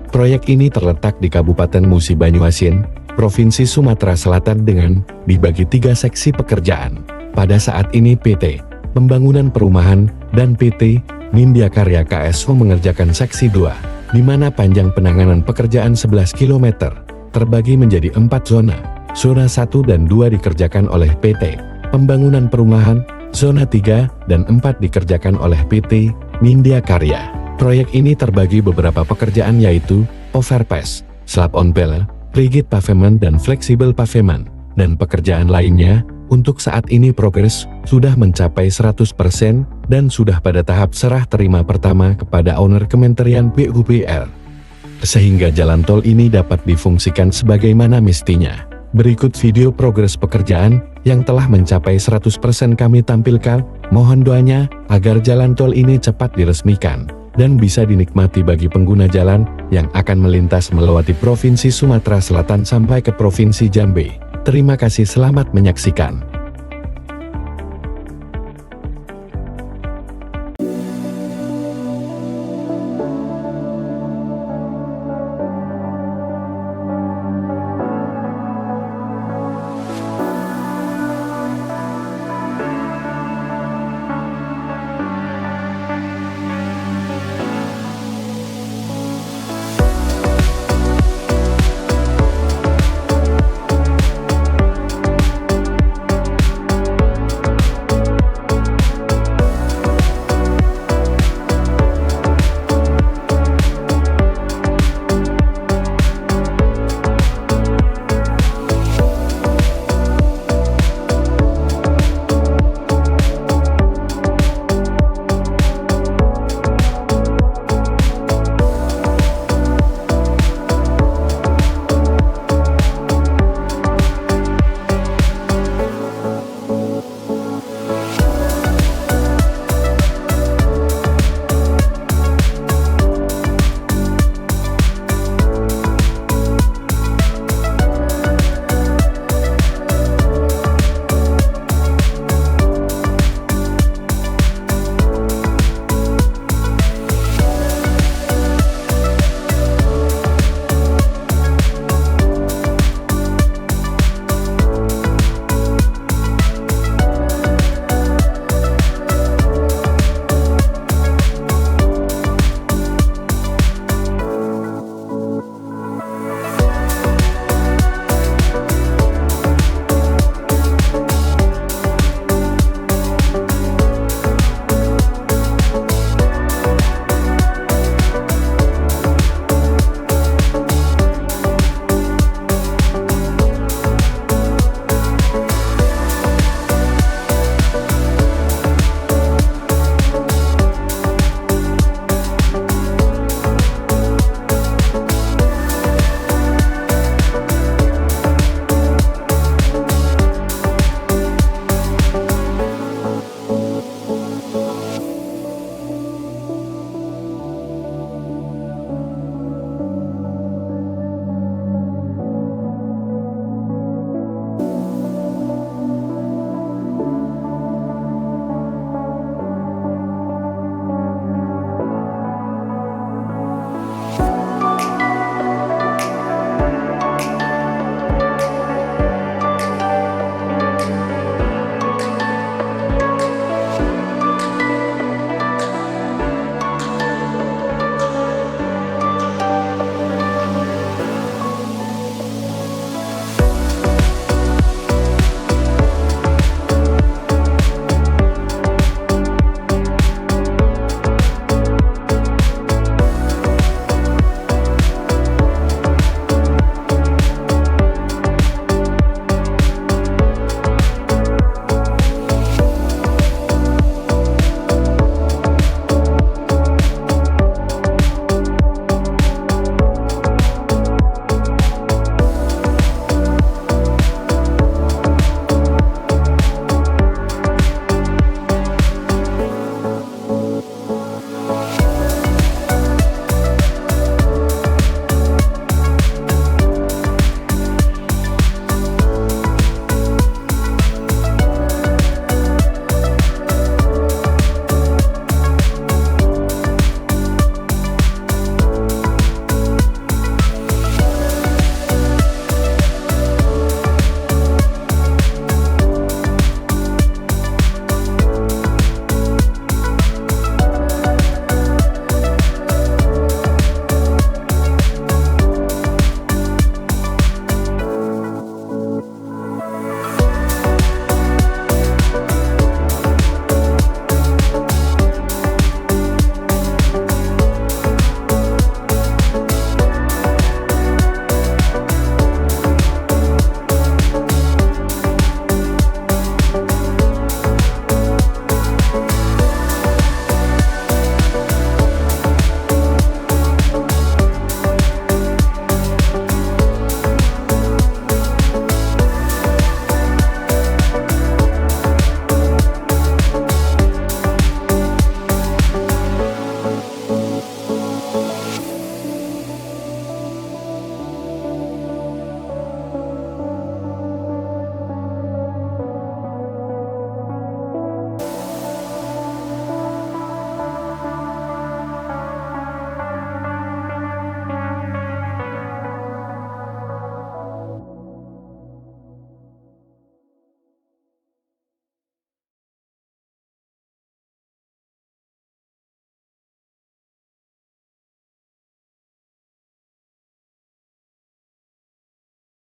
Proyek ini terletak di Kabupaten Musi Banyuasin, Provinsi Sumatera Selatan dengan dibagi 3 seksi pekerjaan. Pada saat ini PT Pembangunan Perumahan dan PT Nindya Karya KSO mengerjakan seksi 2, di mana panjang penanganan pekerjaan 11 km, terbagi menjadi 4 zona. Zona 1 dan 2 dikerjakan oleh PT Pembangunan Perumahan, zona 3 dan 4 dikerjakan oleh PT Nindya Karya. Proyek ini terbagi beberapa pekerjaan yaitu overpass, slab on bell, rigid pavement dan flexible pavement, dan pekerjaan lainnya. Untuk saat ini progres sudah mencapai 100% dan sudah pada tahap serah terima pertama kepada owner Kementerian PUPR. Sehingga jalan tol ini dapat difungsikan sebagaimana mestinya. Berikut video progres pekerjaan yang telah mencapai 100% kami tampilkan. Mohon doanya agar jalan tol ini cepat diresmikan dan bisa dinikmati bagi pengguna jalan yang akan melintas melewati Provinsi Sumatera Selatan sampai ke Provinsi Jambi. Terima kasih, selamat menyaksikan.